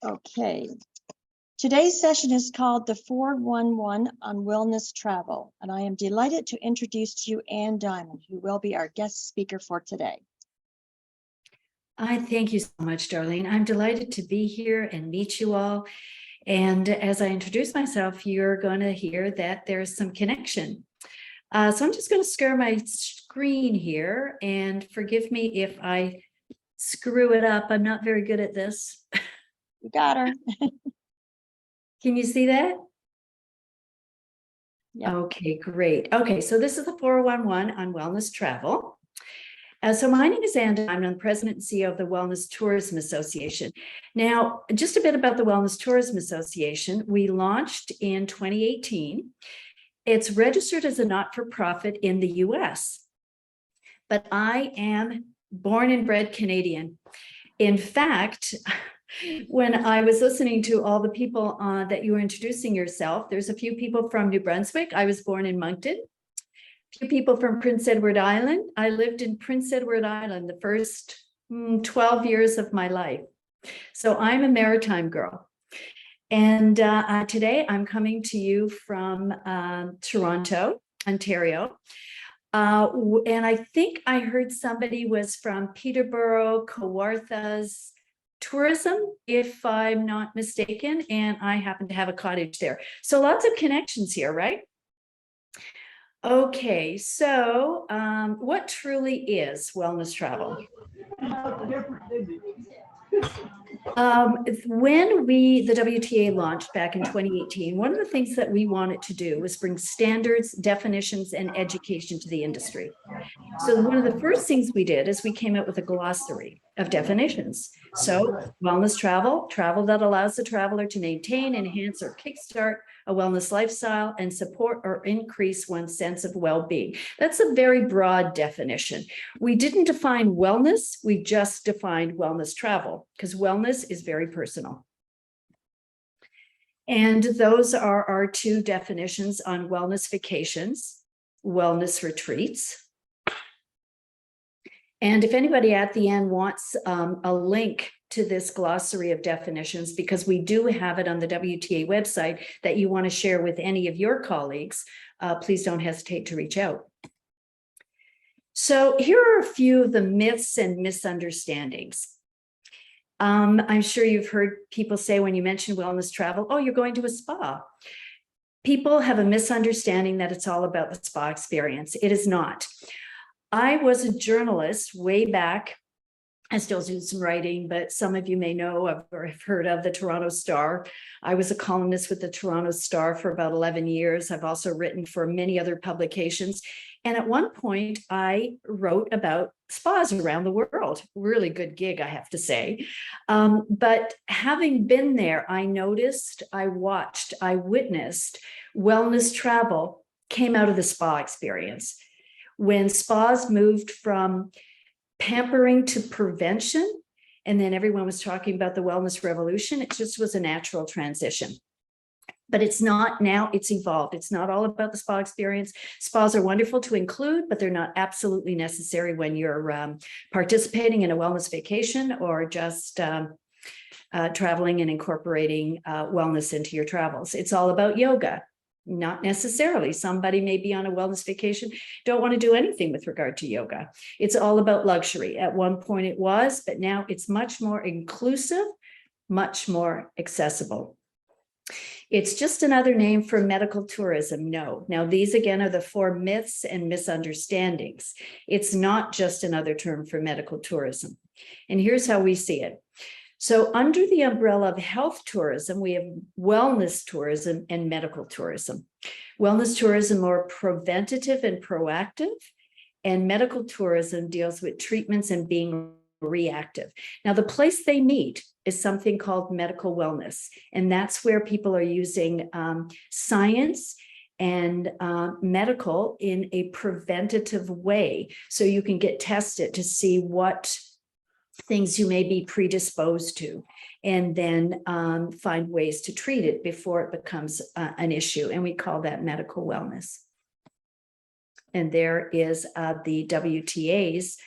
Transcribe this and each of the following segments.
Okay. Today's session is called the 411 on Wellness Travel, and I am delighted to introduce to you Ann Diamond, who will be our guest speaker for today. I thank you so much, Darlene. I'm delighted to be here and meet you all. And as I introduce myself, you're going to hear that there's some connection. So I'm just going to share my screen here, and forgive me if I screw it up. I'm not very good at this. You got her. Can you see that? Yep. Okay, great. Okay, so this is the 411 on Wellness Travel. So my name is Ann Diamond. I'm the president and CEO of the Wellness Tourism Association. Now, just a bit about the Wellness Tourism Association. We launched in 2018. It's registered as a not-for-profit in the US, but I am born and bred Canadian. In fact, when I was listening to all the people that you were introducing yourself, there's a few people from New Brunswick. I was born in Moncton. Few people from Prince Edward Island. I lived in Prince Edward Island the first 12 years of my life. So I'm a maritime girl. And today I'm coming to you from Toronto, Ontario. And I think I heard somebody was from Peterborough, Kawartha's Tourism, if I'm not mistaken, and I happen to have a cottage there. So lots of connections here, right? Okay, so what truly is wellness travel? When the WTA launched back in 2018, one of the things that we wanted to do was bring standards, definitions, and education to the industry. So one of the first things we did is we came out with a glossary of definitions. So wellness travel, travel that allows the traveler to maintain, enhance, or kickstart a wellness lifestyle and support or increase one's sense of well-being. That's a very broad definition. We didn't define wellness, we just defined wellness travel because wellness is very personal. And those are our two definitions on wellness vacations, wellness retreats. And if anybody at the end wants a link to this glossary of definitions, because we do have it on the WTA website that you want to share with any of your colleagues, please don't hesitate to reach out. So here are a few of the myths and misunderstandings. I'm sure you've heard people say when you mention wellness travel, oh, you're going to a spa. People have a misunderstanding that it's all about the spa experience. It is not. I was a journalist way back. I still do some writing, but some of you may know or have heard of the Toronto Star. I was a columnist with the Toronto Star for about 11 years. I've also written for many other publications. And at one point, I wrote about spas around the world. Really good gig, I have to say. But having been there, I noticed, I watched, I witnessed wellness travel came out of the spa experience. When spas moved from pampering to prevention, and then everyone was talking about the wellness revolution, it just was a natural transition. But it's not now, it's evolved. It's not all about the spa experience. Spas are wonderful to include, but they're not absolutely necessary when you're participating in a wellness vacation or just traveling and incorporating wellness into your travels. It's all about yoga. Not necessarily. Somebody may be on a wellness vacation, don't want to do anything with regard to yoga. It's all about luxury. At one point it was, but now it's much more inclusive, much more accessible. It's just another name for medical tourism. No. Now, these again are the 4 myths and misunderstandings. It's not just another term for medical tourism. And here's how we see it. So under the umbrella of health tourism, we have wellness tourism and medical tourism. Wellness tourism more preventative and proactive, and medical tourism deals with treatments and being reactive. Now, the place they meet is something called medical wellness, and that's where people are using science and medical in a preventative way. So you can get tested to see what things you may be predisposed to, and then find ways to treat it before it becomes an issue. And we call that medical wellness. And there is the WTA's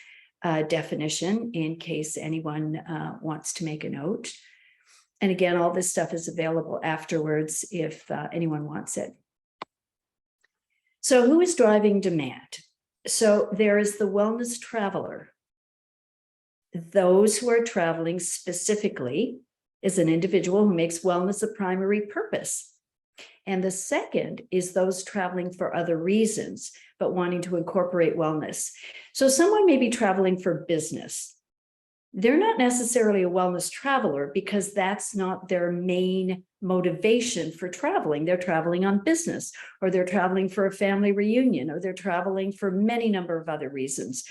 definition in case anyone wants to make a note. And again, all this stuff is available afterwards if anyone wants it. So who is driving demand? So there is the wellness traveler. Those who are traveling specifically is an individual who makes wellness a primary purpose. And the second is those traveling for other reasons, but wanting to incorporate wellness. So someone may be traveling for business. They're not necessarily a wellness traveler because that's not their main motivation for traveling. They're traveling on business, or they're traveling for a family reunion, or they're traveling for many number of other reasons.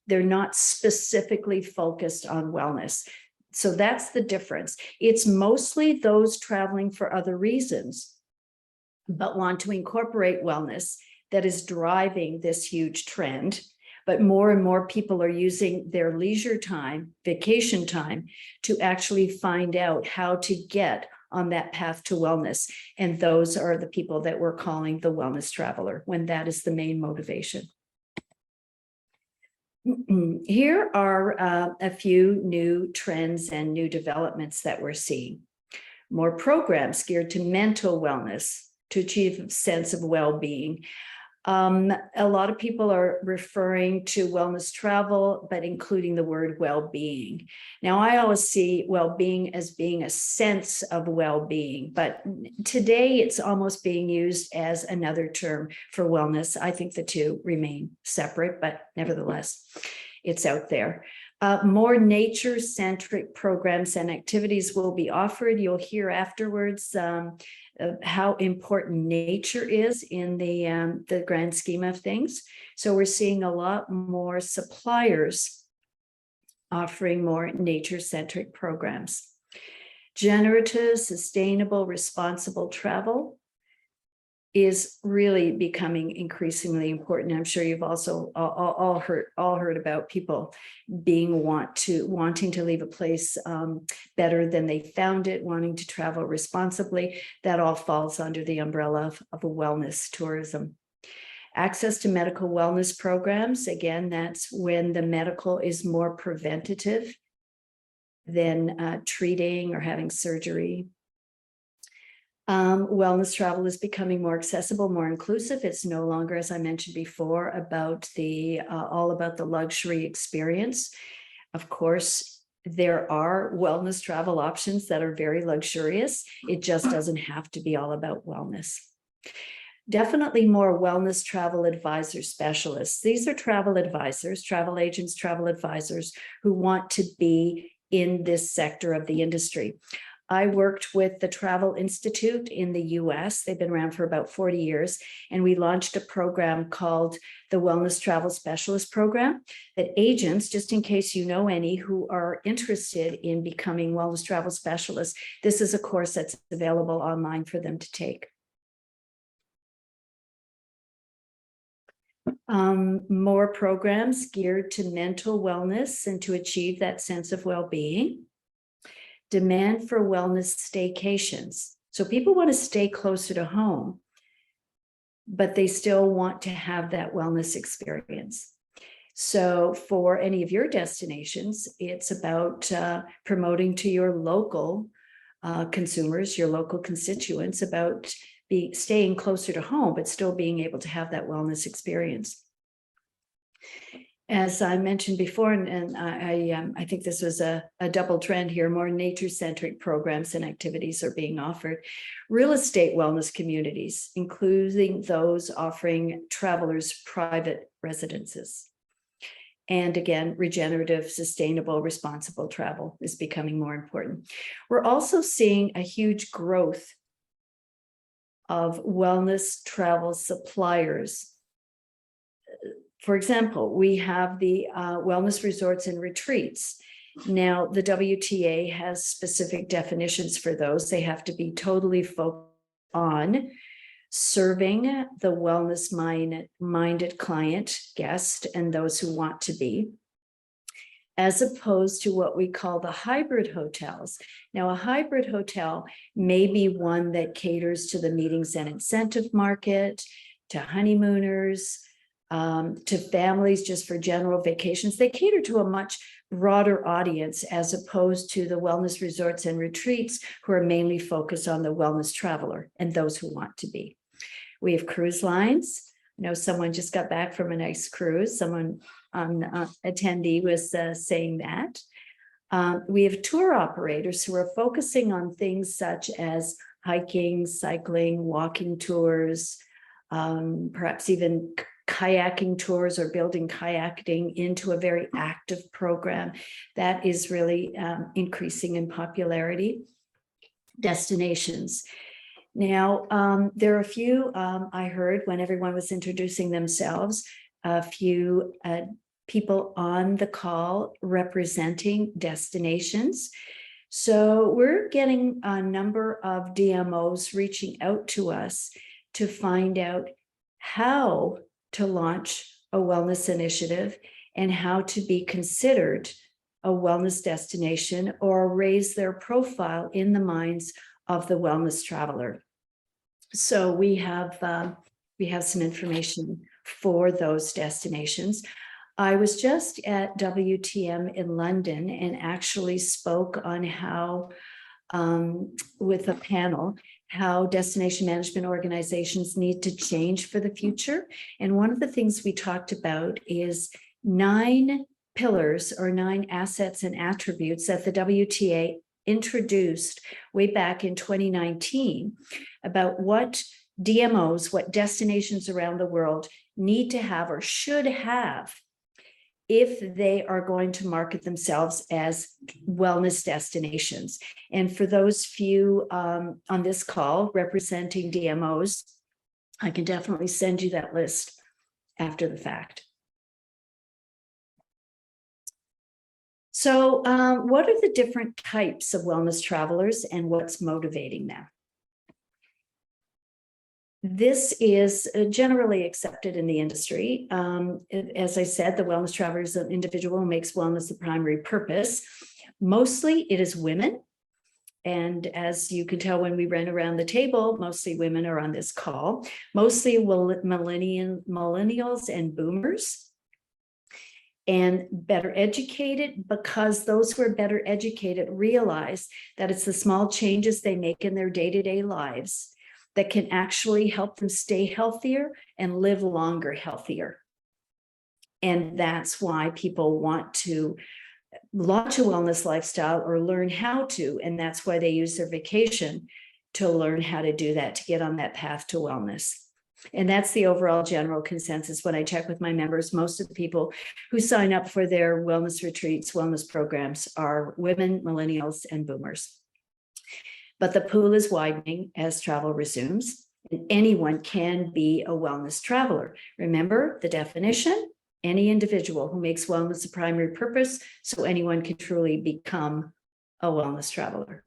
They're not specifically focused on wellness. So that's the difference. It's mostly those traveling for other reasons, but want to incorporate wellness that is driving this huge trend. But more and more people are using their leisure time, vacation time, to actually find out how to get on that path to wellness. And those are the people that we're calling the wellness traveler, when that is the main motivation. Here are a few new trends and new developments that we're seeing. More programs geared to mental wellness to achieve a sense of well-being. A lot of people are referring to wellness travel, but including the word well-being. Now, I always see well-being as being a sense of well-being, but today it's almost being used as another term for wellness. I think the two remain separate, but nevertheless, it's out there. More nature-centric programs and activities will be offered. You'll hear afterwards how important nature is in the grand scheme of things. So we're seeing a lot more suppliers offering more nature-centric programs. Generative, sustainable, responsible travel is really becoming increasingly important. I'm sure you've also all heard about people wanting to leave a place better than they found it, wanting to travel responsibly. That all falls under the umbrella of a wellness tourism. Access to medical wellness programs, again, that's when the medical is more preventative than treating or having surgery. Wellness travel is becoming more accessible, more inclusive. It's no longer, as I mentioned before, about all about the luxury experience. Of course, there are wellness travel options that are very luxurious. It just doesn't have to be all about wellness. Definitely more wellness travel advisor specialists. These are travel advisors, travel agents, travel advisors who want to be in this sector of the industry. I worked with the Travel Institute in the US. They've been around for about 40 years. And we launched a program called the Wellness Travel Specialist Program that agents, just in case you know any who are interested in becoming wellness travel specialists, this is a course that's available online for them to take. More programs geared to mental wellness and to achieve that sense of well-being. Demand for wellness staycations. So people want to stay closer to home, but they still want to have that wellness experience. So for any of your destinations, it's about promoting to your local consumers, your local constituents, about staying closer to home, but still being able to have that wellness experience. As I mentioned before, and I think this was a double trend here, more nature-centric programs and activities are being offered. Real estate wellness communities, including those offering travelers private residences. And again, regenerative, sustainable, responsible travel is becoming more important. We're also seeing a huge growth of wellness travel suppliers. For example, we have the wellness resorts and retreats. Now, the WTA has specific definitions for those. They have to be totally focused on serving the wellness-minded client, guest, and those who want to be, as opposed to what we call the hybrid hotels. Now, a hybrid hotel may be one that caters to the meetings and incentive market, to honeymooners, to families just for general vacations. They cater to a much broader audience as opposed to the wellness resorts and retreats who are mainly focused on the wellness traveler and those who want to be. We have cruise lines. I know someone just got back from a nice cruise. Someone attendee was saying that. We have tour operators who are focusing on things such as hiking, cycling, walking tours, perhaps even kayaking tours or building kayaking into a very active program that is really increasing in popularity. Destinations. Now, there are a few, I heard when everyone was introducing themselves, a few people on the call representing destinations. So we're getting a number of DMOs reaching out to us to find out how to launch a wellness initiative and how to be considered a wellness destination or raise their profile in the minds of the wellness traveler. So we have some information for those destinations. I was just at WTM in London and actually spoke on how, with a panel, how destination management organizations need to change for the future. And one of the things we talked about is 9 pillars or 9 assets and attributes that the WTA introduced way back in 2019 about what DMOs, what destinations around the world need to have or should have if they are going to market themselves as wellness destinations. And for those few on this call representing DMOs, I can definitely send you that list after the fact. So what are the different types of wellness travelers and what's motivating them? This is generally accepted in the industry. As I said, the wellness traveler is an individual who makes wellness the primary purpose. Mostly it is women. And as you can tell when we ran around the table, mostly women are on this call, mostly millennials and boomers. And better educated, because those who are better educated realize that it's the small changes they make in their day-to-day lives that can actually help them stay healthier and live longer healthier. And that's why people want to launch a wellness lifestyle or learn how to, and that's why they use their vacation to learn how to do that, to get on that path to wellness. And that's the overall general consensus. When I check with my members, most of the people who sign up for their wellness retreats, wellness programs are women, millennials, and boomers. But the pool is widening as travel resumes, and anyone can be a wellness traveler. Remember the definition: any individual who makes wellness a primary purpose, so anyone can truly become a wellness traveler.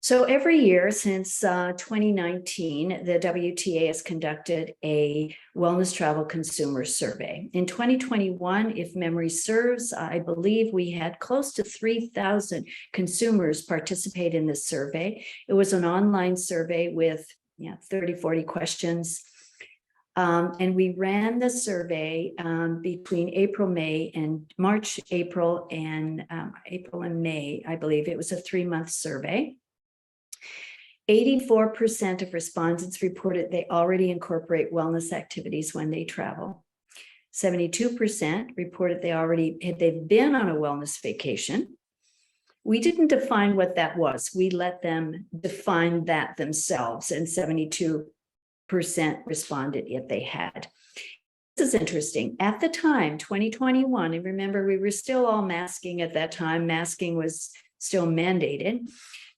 So every year since 2019, the WTA has conducted a wellness travel consumer survey. In 2021, if memory serves, I believe we had close to 3,000 consumers participate in this survey. It was an online survey with 30, 40 questions. And we ran the survey between March, April, and May, I believe. It was a 3-month survey. 84% of respondents reported they already incorporate wellness activities when they travel. 72% reported they've been on a wellness vacation. We didn't define what that was. We let them define that themselves, and 72% responded if they had. This is interesting. At the time, 2021, and remember, we were still all masking at that time. Masking was still mandated.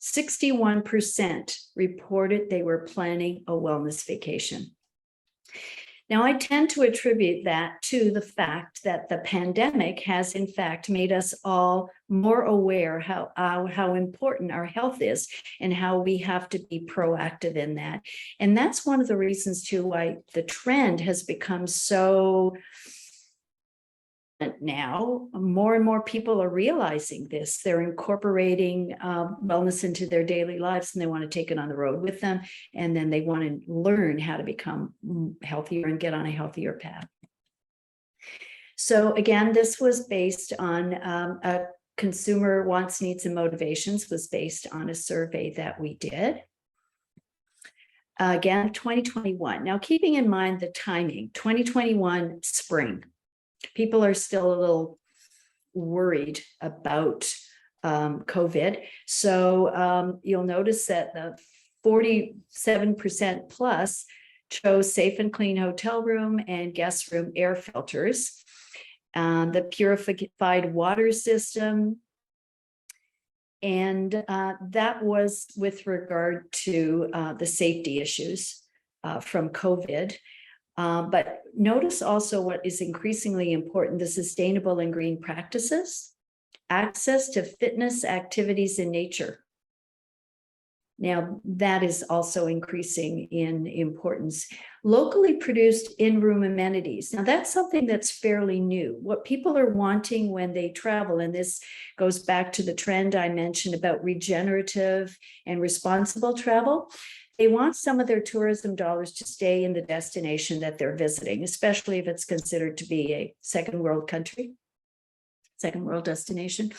61% reported they were planning a wellness vacation. Now, I tend to attribute that to the fact that the pandemic has, in fact, made us all more aware how important our health is and how we have to be proactive in that. And that's one of the reasons, too, why the trend has become so now. More and more people are realizing this. They're incorporating wellness into their daily lives, and they want to take it on the road with them. And then they want to learn how to become healthier and get on a healthier path. So again, this was based on a consumer wants, needs, and motivations was based on a survey that we did. Again, 2021. Now, keeping in mind the timing, 2021 spring. People are still a little worried about COVID. So you'll notice that the 47% plus chose safe and clean hotel room and guest room air filters. The purified water system. And that was with regard to the safety issues from COVID. But notice also what is increasingly important, the sustainable and green practices, access to fitness activities in nature. Now, that is also increasing in importance. Locally produced in-room amenities. Now, that's something that's fairly new. What people are wanting when they travel, and this goes back to the trend I mentioned about regenerative and responsible travel, they want some of their tourism dollars to stay in the destination that they're visiting, especially if it's considered to be a second world country, second world destination,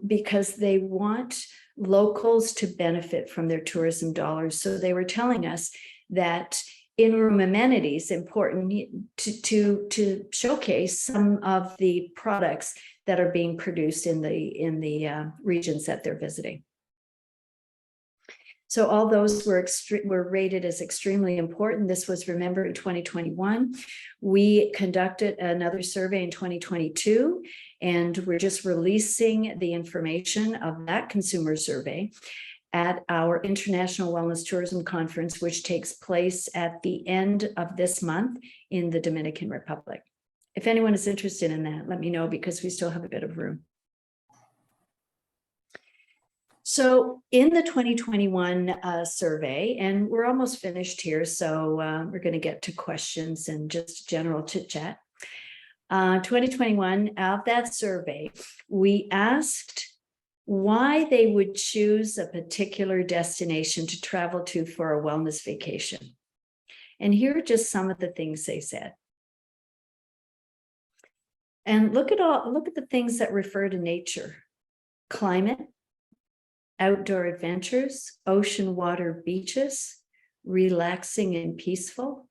because they want locals to benefit from their tourism dollars. So they were telling us that in-room amenities important to showcase some of the products that are being produced in the regions that they're visiting. So all those were rated as extremely important. This was, remember, in 2021. We conducted another survey in 2022, and we're just releasing the information of that consumer survey at our International Wellness Tourism Conference, which takes place at the end of this month in the Dominican Republic. If anyone is interested in that, let me know, because we still have a bit of room. So in the 2021 survey, and we're almost finished here, so we're going to get to questions and just general chit chat. 2021, of that survey, we asked why they would choose a particular destination to travel to for a wellness vacation. And here are just some of the things they said. And look at the things that refer to nature: climate, outdoor adventures, ocean, water, beaches, relaxing and peaceful.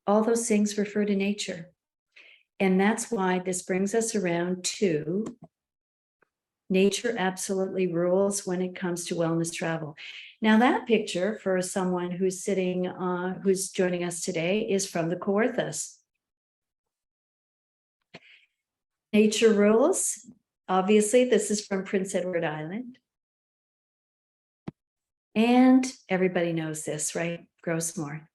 All those things refer to nature. And that's why this brings us around to nature absolutely rules when it comes to wellness travel. Now, that picture for someone who's sitting, who's joining us today, is from the Kawarthas. Nature rules. Obviously, this is from Prince Edward Island. And everybody knows this, right? Grossmore.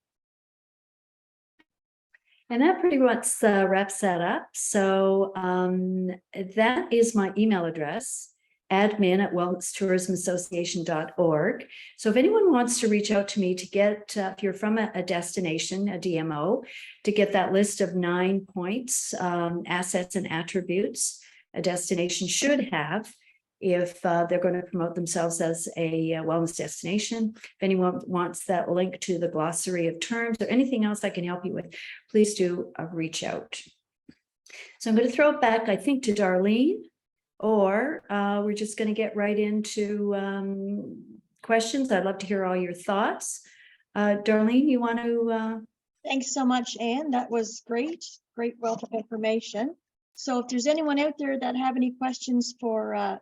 And that pretty much wraps that up. So that is my email address, admin@wellnesstourismassociation.org. So if anyone wants to reach out to me to get, if you're from a destination, a DMO, to get that list of 9 points, assets and attributes a destination should have if they're going to promote themselves as a wellness destination. If anyone wants that link to the glossary of terms or anything else I can help you with, please do reach out. So I'm going to throw it back, I think, to Darlene, or we're just going to get right into questions. I'd love to hear all your thoughts. Darlene, you want to? Thanks so much, Anne. That was great wealth of information. So if there's anyone out there that have any questions for,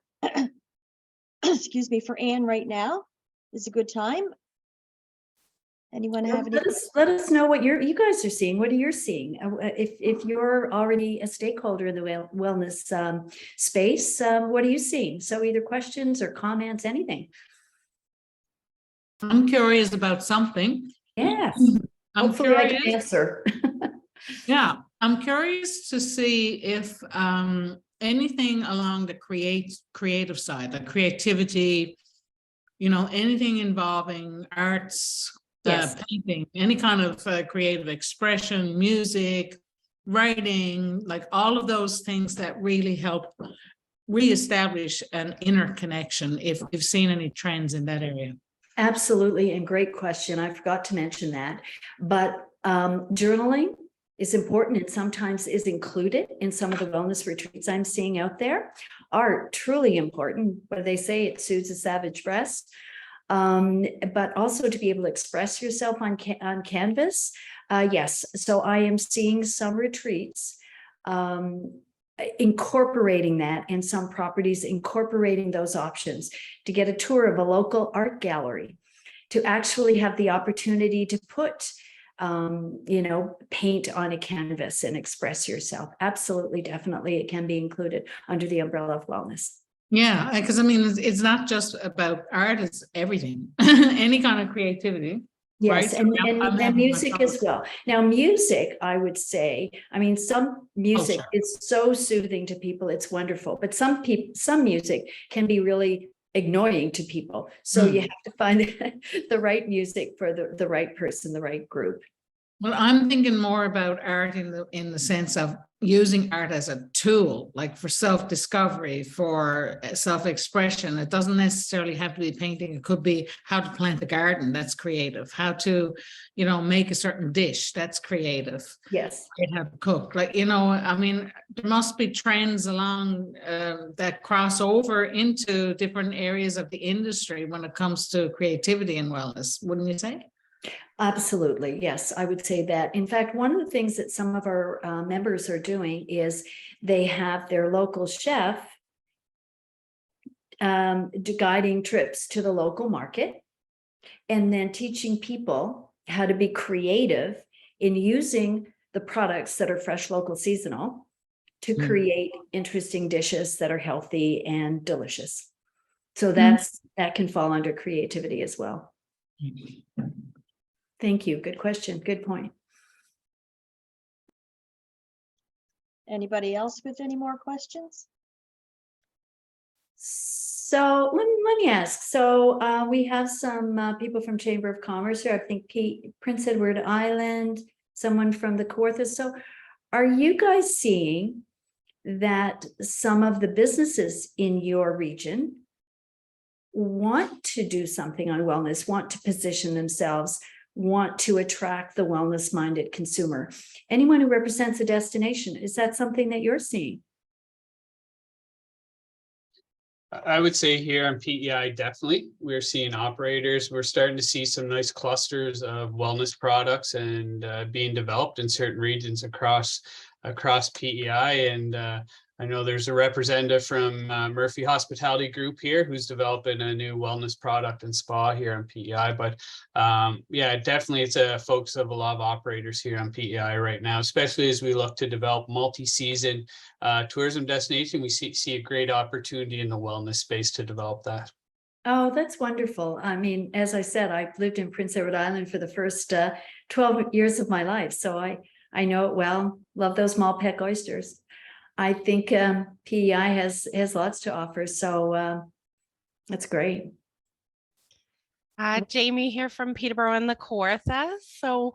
excuse me, for Anne right now, is a good time. Anyone have any? Let us know what you guys are seeing. What are you seeing? If you're already a stakeholder in the wellness space, what are you seeing? So either questions or comments, anything. I'm curious about something. Yes. Hopefully I can answer. Yeah, I'm curious to see if anything along the creative side, the creativity, anything involving arts, Yes. painting, any kind of creative expression, music, writing, like all of those things that really help reestablish an inner connection, if you've seen any trends in that area. Absolutely, and great question. I forgot to mention that. But journaling is important and sometimes is included in some of the wellness retreats I'm seeing out there. Art, truly important. What do they say? It soothes a savage breast. But also to be able to express yourself on canvas. Yes, so I am seeing some retreats incorporating that, and some properties incorporating those options, to get a tour of a local art gallery, to actually have the opportunity to put paint on a canvas and express yourself. Absolutely, definitely, it can be included under the umbrella of wellness. Yeah, because I mean, it's not just about art, it's everything, any kind of creativity. Yes, right? and music as well. Now, music, I would say, I mean, some music sure. is so soothing to people, it's wonderful, but some music can be really annoying to people. So you have to find the right music for the right person, the right group. Well, I'm thinking more about art in the sense of using art as a tool, like for self-discovery, for self-expression. It doesn't necessarily have to be painting. It could be how to plant a garden. That's creative. How to, make a certain dish. That's creative. Yes. How to cook. I mean, there must be trends along that cross over into different areas of the industry when it comes to creativity and wellness, wouldn't you say? Absolutely. Yes, I would say that. In fact, one of the things that some of our members are doing is they have their local chef guiding trips to the local market, and then teaching people how to be creative in using the products that are fresh, local, seasonal to create interesting dishes that are healthy and delicious. So that can fall under creativity as well. Thank you. Good question. Good point. Anybody else with any more questions? So let me ask. So we have some people from Chamber of Commerce here. I think Prince Edward Island, someone from the Kawarthas. So are you guys seeing that some of the businesses in your region want to do something on wellness, want to position themselves, want to attract the wellness-minded consumer? Anyone who represents a destination, is that something that you're seeing? I would say here on PEI, definitely, we're seeing operators. We're starting to see some nice clusters of wellness products and being developed in certain regions across PEI. And I know there's a representative from Murphy Hospitality Group here who's developing a new wellness product and spa here on PEI. But yeah, definitely it's a focus of a lot of operators here on PEI right now, especially as we look to develop multi-season tourism destination. We see a great opportunity in the wellness space to develop that. Oh, that's wonderful. I mean, as I said, I've lived in Prince Edward Island for the first 12 years of my life. So I know it well, love those Malpec oysters. I think PEI has lots to offer, so that's great. Jamie here from Peterborough and the Kawarthas. So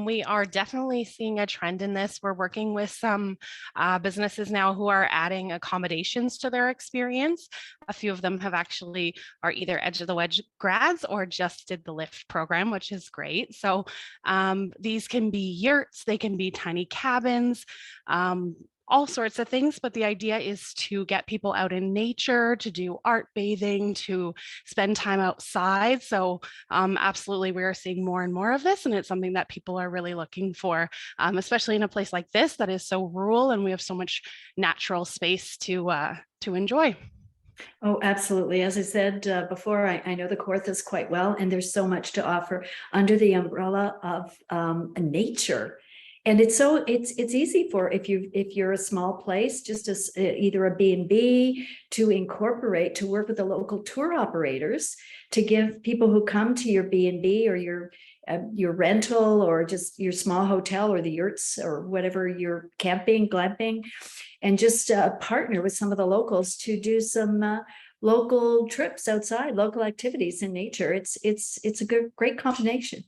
we are definitely seeing a trend in this. We're working with some businesses now who are adding accommodations to their experience. A few of them are either Edge of the Wedge grads or just did the lift program, which is great. So these can be yurts, they can be tiny cabins, all sorts of things, but the idea is to get people out in nature, to do art bathing, to spend time outside. So absolutely, we are seeing more and more of this, and it's something that people are really looking for, especially in a place like this that is so rural and we have so much natural space to enjoy. Oh, absolutely. As I said before, I know the Kawarthas quite well, and there's so much to offer under the umbrella of nature. And it's easy for if you're a small place, just as either a B&B to incorporate, to work with the local tour operators to give people who come to your B&B or your rental or just your small hotel or the yurts or whatever you're camping, glamping, and just partner with some of the locals to do some local trips outside, local activities in nature. It's a great combination.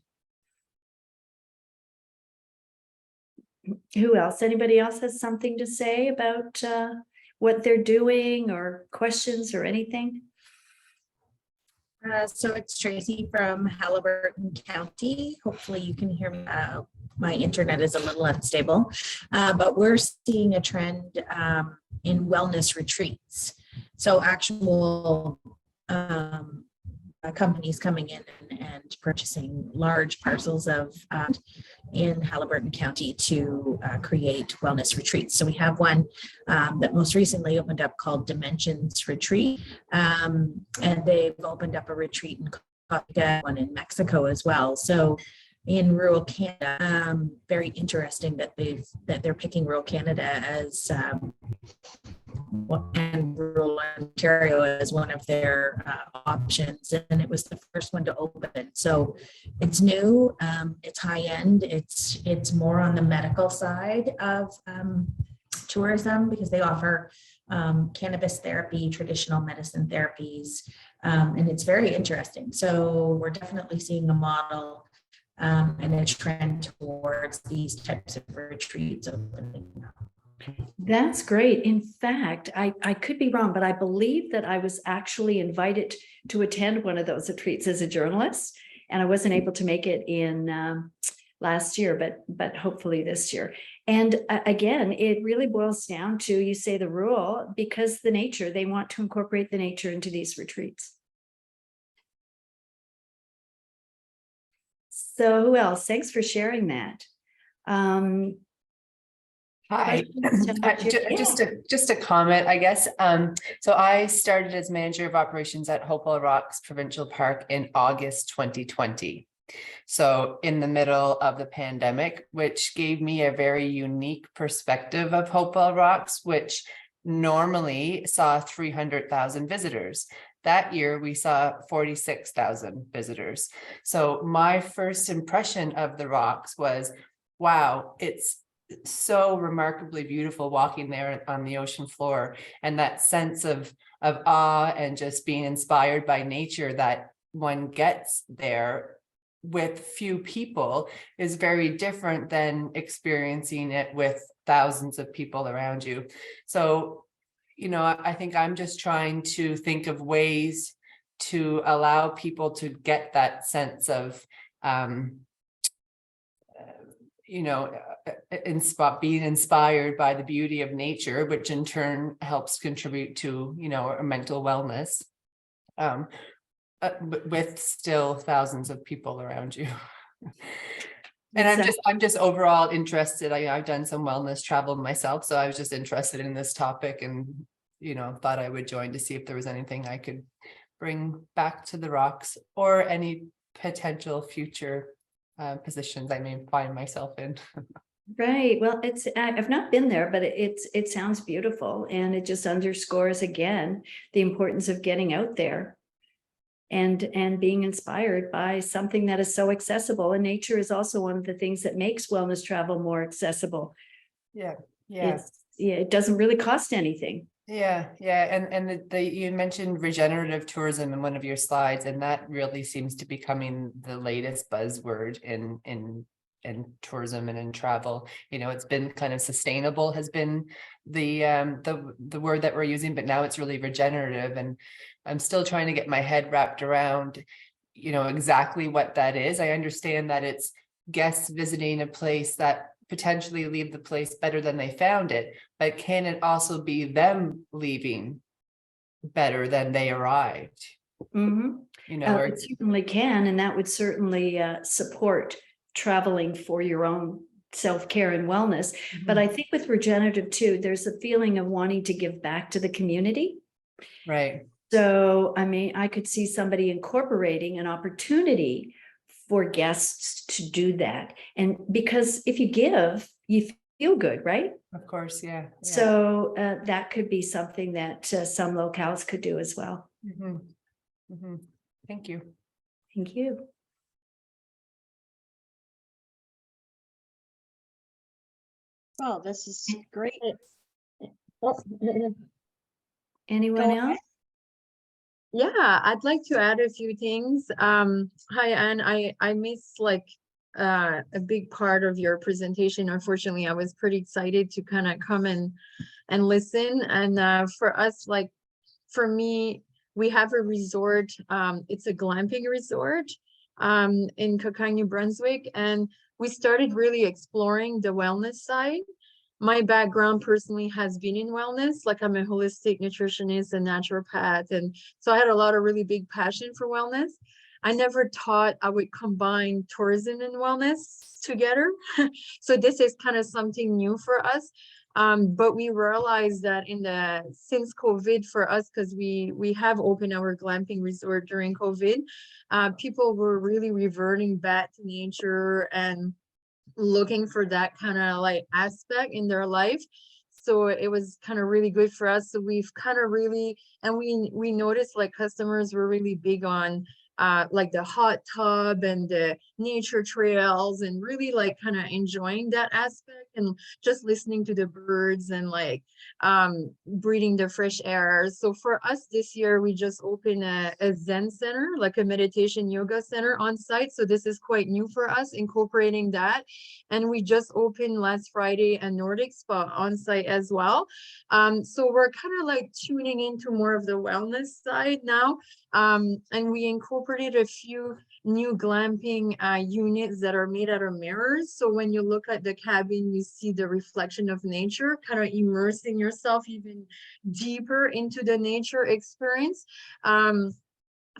Who else? Anybody else has something to say about what they're doing or questions or anything? So it's Tracy from Halliburton County. Hopefully you can hear me. My internet is a little unstable, but we're seeing a trend in wellness retreats. So actual companies coming in and purchasing large parcels of in Halliburton County to create wellness retreats. So we have one that most recently opened up called Dimensions Retreat, and they've opened up a retreat in Costa Rica, one in Mexico as well. So in rural Canada, very interesting that they're picking rural Canada as and rural Ontario as one of their options, and it was the first one to open. So it's new, it's high end, it's more on the medical side of tourism, because they offer cannabis therapy, traditional medicine therapies, and it's very interesting. So we're definitely seeing a model and a trend towards these types of retreats opening up. That's great. In fact, I could be wrong, but I believe that I was actually invited to attend one of those retreats as a journalist, and I wasn't able to make it in last year, but hopefully this year. And again, it really boils down to, you say the rural, because the nature, they want to incorporate the nature into these retreats. So who else? Thanks for sharing that. Hi, questions? just a comment, I guess. So I started as manager of operations at Hopewell Rocks Provincial Park in August 2020. So in the middle of the pandemic, which gave me a very unique perspective of Hopewell Rocks, which normally saw 300,000 visitors. That year, we saw 46,000 visitors. So my first impression of the rocks was, wow, it's so remarkably beautiful walking there on the ocean floor, and that sense of awe and just being inspired by nature that one gets there with few people is very different than experiencing it with thousands of people around you. So, you know, I think I'm just trying to think of ways to allow people to get that sense of being inspired by the beauty of nature, which in turn helps contribute to, a mental wellness, with still thousands of people around you. And I'm just overall interested. I've done some wellness travel myself, so I was just interested in this topic, and thought I would join to see if there was anything I could bring back to the rocks, or any potential future positions I may find myself in. Right. Well, I've not been there, but it sounds beautiful, and it just underscores again the importance of getting out there and being inspired by something that is so accessible. And nature is also one of the things that makes wellness travel more accessible. Yeah. It doesn't really cost anything. Yeah. And you mentioned regenerative tourism in one of your slides, and that really seems to be becoming the latest buzzword in tourism and in travel. It's been kind of sustainable has been the word that we're using, but now it's really regenerative, and I'm still trying to get my head wrapped around exactly what that is. I understand that it's guests visiting a place that potentially leave the place better than they found it, but can it also be them leaving better than they arrived? Mm-hmm. It certainly can, and that would certainly support traveling for your own self-care and wellness. Mm-hmm. But I think with regenerative too, there's a feeling of wanting to give back to the community. Right. So, I could see somebody incorporating an opportunity for guests to do that. And because if you give, you feel good, right? Of course, yeah. So that could be something that some locales could do as well. Mm-hmm. Mm-hmm. Thank you. Thank you. Well, this is great. Anyone Go else? Yeah, I'd like to add a few things. Hi, Anne. I missed a big part of your presentation. Unfortunately, I was pretty excited to kind of come and listen. And for us, like for me, we have a resort. It's a glamping resort in Cookang, New Brunswick, and we started really exploring the wellness side. My background personally has been in wellness, like I'm a holistic nutritionist and naturopath. And so I had a lot of really big passion for wellness. I never thought I would combine tourism and wellness together. So this is kind of something new for us. But we realized that since COVID for us, because we have opened our glamping resort during COVID, people were really reverting back to nature and looking for that kind of like aspect in their life. So it was kind of really good for us. So we've kind of really, and we noticed like customers were really big on like the hot tub and the nature trails, and really like kind of enjoying that aspect and just listening to the birds and like breathing the fresh air. So for us this year, we just opened a Zen center, like a meditation yoga center on site. So this is quite new for us, incorporating that. And we just opened last Friday a Nordic spa on site as well. So we're kind of like tuning into more of the wellness side now. And we incorporated a few new glamping units that are made out of mirrors. So when you look at the cabin, you see the reflection of nature, kind of immersing yourself even deeper into the nature experience. And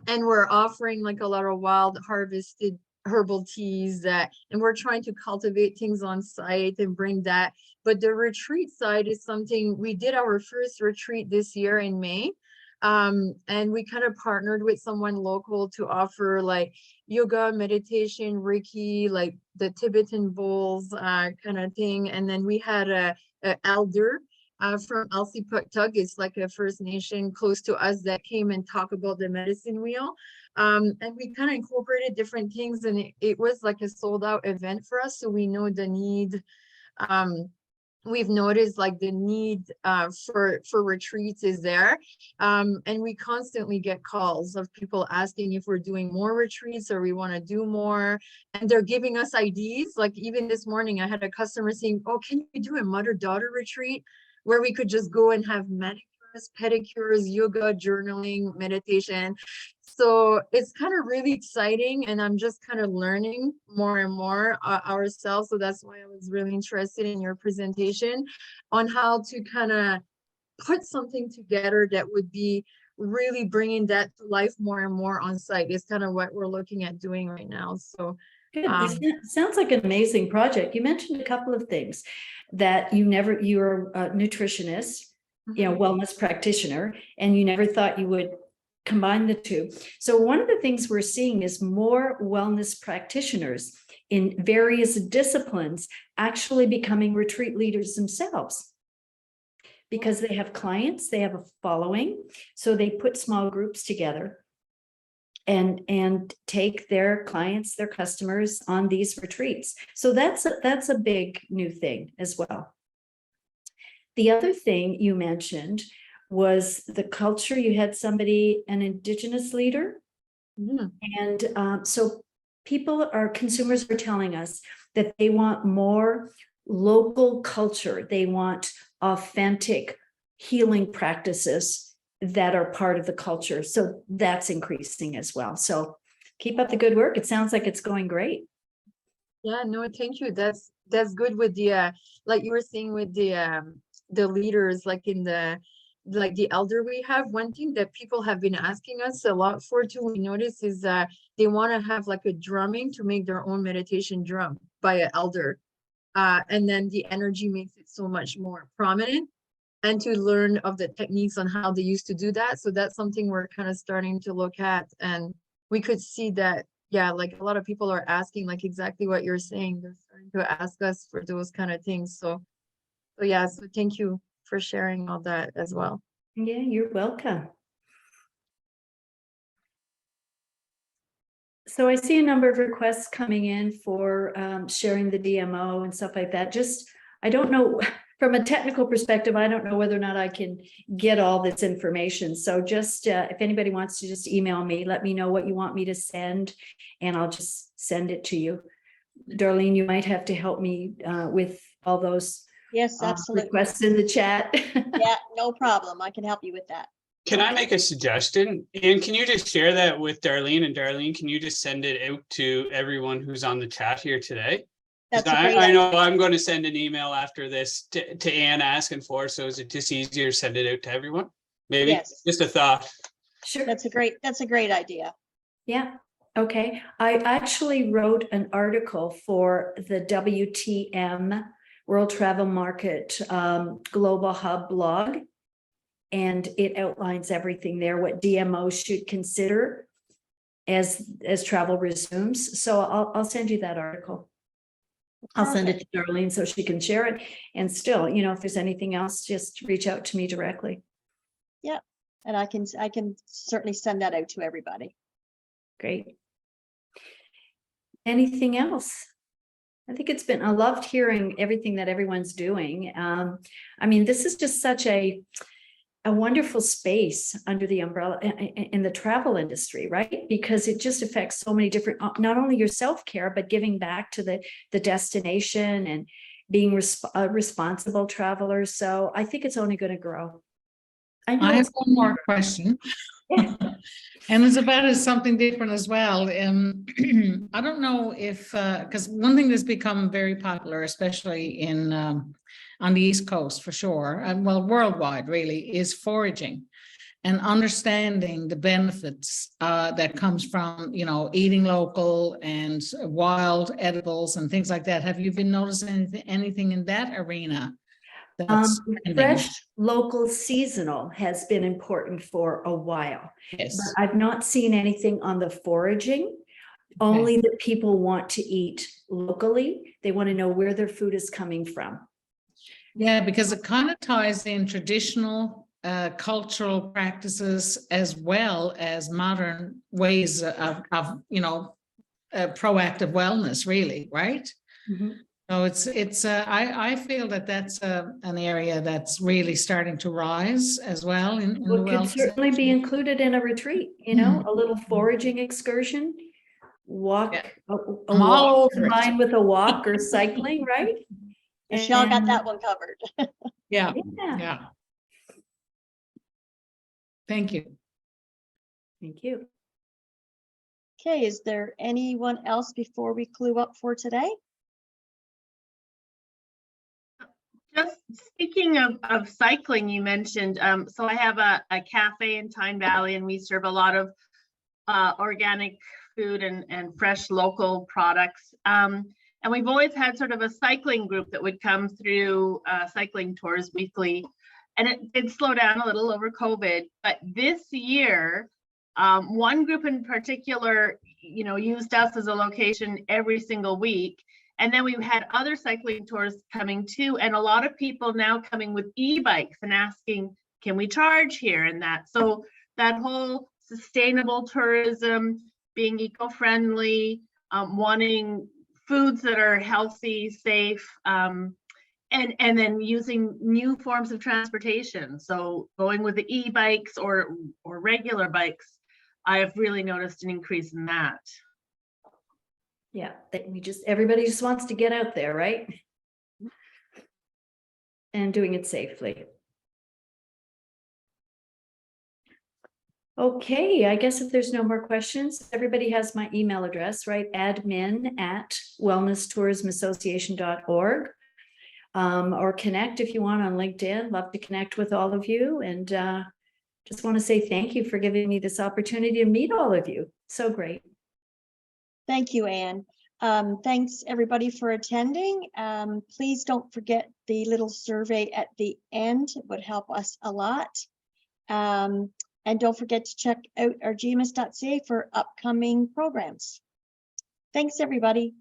we're offering like a lot of wild harvested herbal teas and we're trying to cultivate things on site and bring that. But the retreat side is something we did our first retreat this year in May. And we kind of partnered with someone local to offer like yoga, meditation, Reiki, like the Tibetan bowls kind of thing. And then we had a elder from Alsipuktuk, it's like a First Nation close to us, that came and talked about the medicine wheel. And we kind of incorporated different things, and it was like a sold out event for us. So we know the need. We've noticed like the need for retreats is there. And we constantly get calls of people asking if we're doing more retreats or we want to do more. And they're giving us ideas. Like even this morning, I had a customer saying, oh, can you do a mother-daughter retreat where we could just go and have manicures, pedicures, yoga, journaling, meditation. So it's kind of really exciting, and I'm just kind of learning more and more ourselves. So that's why I was really interested in your presentation on how to kind of put something together that would be really bringing that to life more and more on site. Is kind of what we're looking at doing right now. So good. Sounds like an amazing project. You mentioned a couple of things that you're a nutritionist, wellness practitioner, and you never thought you would combine the two. So one of the things we're seeing is more wellness practitioners in various disciplines actually becoming retreat leaders themselves, because they have clients, they have a following, so they put small groups together and take their clients, their customers on these retreats. So that's a big new thing as well. The other thing you mentioned was the culture. You had an Indigenous leader. And so consumers are telling us that they want more local culture. They want authentic healing practices that are part of the culture. So that's increasing as well. So keep up the good work. It sounds like it's going great. Yeah, no, thank you. That's good with the like you were saying with the leaders, like in the elder we have. One thing that people have been asking us a lot for too, we notice, is that they want to have like a drumming to make their own meditation drum by an elder. And then the energy makes it so much more prominent, and to learn of the techniques on how they used to do that. So that's something we're kind of starting to look at, and we could see that, yeah, like a lot of people are asking like exactly what you're saying. They're starting to ask us for those kind of things. So yeah, so thank you for sharing all that as well. Yeah, you're welcome. So I see a number of requests coming in for sharing the DMO and stuff like that. I don't know, from a technical perspective, I don't know whether or not I can get all this information. So just if anybody wants to just email me, let me know what you want me to send, and I'll just send it to you. Darlene, you might have to help me with all those Yes, absolutely. requests in the chat. Yeah, no problem. I can help you with that. Can I make a suggestion? And can you just share that with Darlene? And Darlene, can you just send it out to everyone who's on the chat here today? 'Cause That's a great I know I'm going to send an email after this to Anne asking for, so is it just easier to send it out to everyone? Maybe, Yes. just a thought. Sure. That's a great idea. Yeah, okay. I actually wrote an article for the WTM World Travel Market Global Hub blog. And it outlines everything there, what DMOs should consider as travel resumes. So I'll send you that article. I'll send it to Darlene so she can share it. And still, you know, if there's anything else, just reach out to me directly. Yeah, and I can certainly send that out to everybody. Great. Anything else? I think I loved hearing everything that everyone's doing. I mean, this is just such a wonderful space under the umbrella in the travel industry, right? Because it just affects so many different, not only your self-care, but giving back to the destination and being responsible travelers. So I think it's only going to grow. I have one more question. And it's about something different as well. I don't know if, because one thing that's become very popular, especially in on the East Coast for sure, and well, worldwide really, is foraging and understanding the benefits that comes from, you know, eating local and wild edibles and things like that. Have you been noticing anything in that arena? Fresh, local, seasonal has been important for a while. Yes. But I've not seen anything on the foraging, only that people want to eat locally. They want to know where their food is coming from. Yeah, because it kind of ties in traditional cultural practices as well as modern ways of you know, proactive wellness, really, right? Mm-hmm. So I feel that that's an area that's really starting to rise as well. In Well, the it could certainly be included in a retreat, you know, a little foraging excursion, walk, a walk combined with a walk or cycling, right? Michelle got that one covered. Yeah, Yeah. yeah. Thank you. Thank you. Okay, is there anyone else before we clue up for today? Just speaking of cycling, you mentioned, so I have a cafe in Tyne Valley, and we serve a lot of organic food and fresh local products. And we've always had sort of a cycling group that would come through cycling tours weekly. And it did slow down a little over COVID, but this year, one group in particular, you know, used us as a location every single week. And then we've had other cycling tours coming too, and a lot of people now coming with e-bikes and asking, can we charge here and that? So that whole sustainable tourism, being eco-friendly, wanting foods that are healthy, safe, and then using new forms of transportation. So going with the e-bikes or regular bikes, I have really noticed an increase in that. Yeah, everybody just wants to get out there, right? And doing it safely. Okay, I guess if there's no more questions, everybody has my email address, right? admin@wellnesstourismassociation.org. Or connect if you want on LinkedIn. Love to connect with all of you, and just want to say thank you for giving me this opportunity to meet all of you. So great. Thank you, Anne. Thanks everybody for attending. Please don't forget the little survey at the end. It would help us a lot. And don't forget to check out our GMIST.ca for upcoming programs. Thanks, everybody.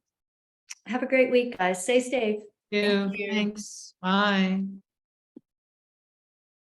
Have a great week, guys. Stay safe. Thanks. Bye.